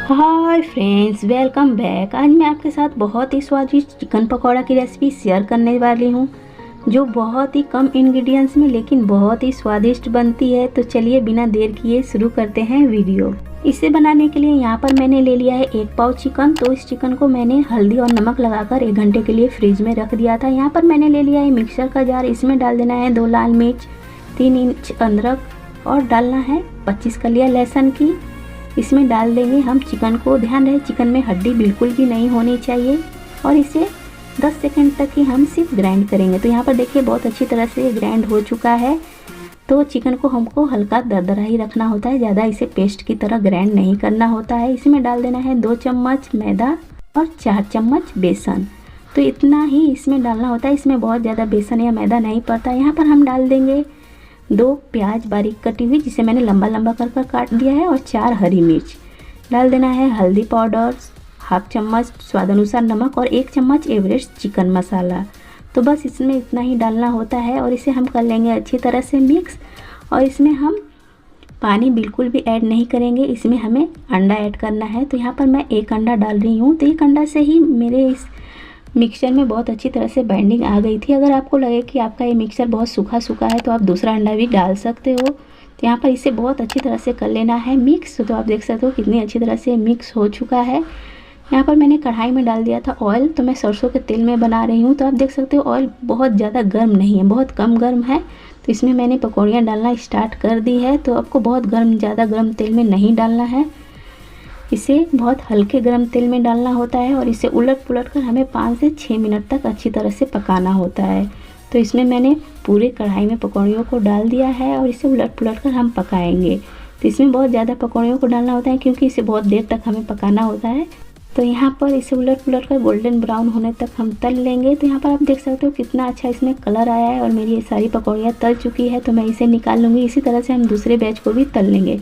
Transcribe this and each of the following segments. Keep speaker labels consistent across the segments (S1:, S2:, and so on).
S1: Hi friends, welcome back. आज मैं आपके साथ बहुत ही स्वादिष्ट चिकन पकौड़ा की रेसिपी शेयर करने वाली हूँ, जो बहुत ही कम इंग्रेडिएंट्स में लेकिन बहुत ही स्वादिष्ट बनती है। तो चलिए बिना देर किए शुरू करते हैं वीडियो। इसे बनाने के लिए यहाँ पर मैंने ले लिया है 1 पाव चिकन। तो इस चिकन को मैंने हल्दी और नमक लगाकर 1 घंटे के लिए फ्रिज में रख दिया था। यहाँ पर मैंने ले लिया है मिक्सर का जार। इसमें डाल देना है 2 लाल मिर्च, 3 इंच अदरक और डालना है 25 कलियाँ लहसुन की। इसमें डाल देंगे हम चिकन को। ध्यान रहे चिकन में हड्डी बिल्कुल भी नहीं होनी चाहिए और इसे 10 सेकंड तक ही हम सिर्फ ग्राइंड करेंगे। तो यहाँ पर देखिए बहुत अच्छी तरह से ग्राइंड हो चुका है। तो चिकन को हमको हल्का दरदरा ही रखना होता है, ज़्यादा इसे पेस्ट की तरह ग्राइंड नहीं करना होता है। इसमें डाल देना है 2 चम्मच मैदा और 4 चम्मच बेसन। तो इतना ही इसमें डालना होता है, इसमें बहुत ज़्यादा बेसन या मैदा नहीं पड़ता। यहाँ पर हम डाल देंगे 2 प्याज बारीक कटी हुई, जिसे मैंने लंबा लंबा कर काट दिया है, और 4 हरी मिर्च। डाल देना है हल्दी पाउडर, 1/2 चम्मच स्वाद अनुसार नमक और 1 चम्मच एवरेस्ट चिकन मसाला। तो बस इसमें इतना ही डालना होता है और इसे हम कर लेंगे अच्छी तरह से मिक्स। और इसमें हम पानी बिल्कुल भी ऐड नहीं करेंगे, इसमें हमें अंडा ऐड करना है। तो यहाँ पर मैं 1 अंडा डाल रही हूँ। तो 1 अंडा से ही मेरे इस मिक्सचर में बहुत अच्छी तरह से बाइंडिंग आ गई थी। अगर आपको लगे कि आपका ये मिक्सचर बहुत सूखा सूखा है तो आप दूसरा अंडा भी डाल सकते हो। तो यहाँ पर इसे बहुत अच्छी तरह से कर लेना है मिक्स। तो आप देख सकते हो कितनी अच्छी तरह से मिक्स हो चुका है। यहाँ पर मैंने कढ़ाई में डाल दिया था ऑयल। तो मैं सरसों के तेल में बना रही हूँ। तो आप देख सकते हो ऑयल बहुत ज़्यादा गर्म नहीं है, बहुत कम गर्म है। तो इसमें मैंने पकौड़ियाँ डालना स्टार्ट कर दी है। तो आपको बहुत ज़्यादा गर्म तेल में नहीं डालना है, इसे बहुत हल्के गरम तेल में डालना होता है। और इसे उलट पुलट कर हमें 5 से 6 मिनट तक अच्छी तरह से पकाना होता है। तो इसमें मैंने पूरे कढ़ाई में पकौड़ियों को डाल दिया है और इसे उलट पुलट कर हम पकाएंगे। तो इसमें बहुत ज़्यादा पकौड़ियों को डालना होता है क्योंकि इसे बहुत देर तक हमें पकाना होता है। तो यहाँ पर इसे उलट पुलट कर गोल्डन ब्राउन होने तक हम तल लेंगे। तो यहाँ पर आप देख सकते हो कितना अच्छा इसमें कलर आया है और मेरी ये सारी पकौड़ियाँ तल चुकी है। तो मैं इसे निकाल लूँगी। इसी तरह से हम दूसरे बैच को भी तल लेंगे।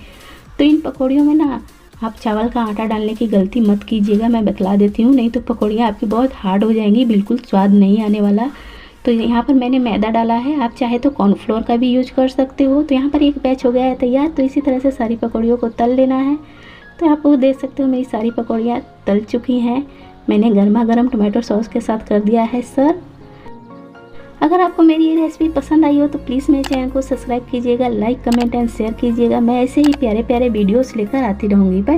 S1: तो इन पकौड़ियों में ना आप चावल का आटा डालने की गलती मत कीजिएगा, मैं बतला देती हूँ, नहीं तो पकौड़ियाँ आपकी बहुत हार्ड हो जाएंगी, बिल्कुल स्वाद नहीं आने वाला। तो यहाँ पर मैंने मैदा डाला है, आप चाहे तो कॉर्नफ्लोर का भी यूज कर सकते हो। तो यहाँ पर एक बैच हो गया है तैयार। तो इसी तरह से सारी पकौड़ियों को तल लेना है। तो आप वो देख सकते हो मेरी सारी पकौड़ियाँ तल चुकी हैं। मैंने गर्मा गर्म टोमेटो सॉस के साथ कर दिया है सर्व। अगर आपको मेरी ये रेसिपी पसंद आई हो तो प्लीज़ मेरे चैनल को सब्सक्राइब कीजिएगा, लाइक कमेंट एंड शेयर कीजिएगा। मैं ऐसे ही प्यारे प्यारे वीडियोस लेकर आती रहूँगी। बाय।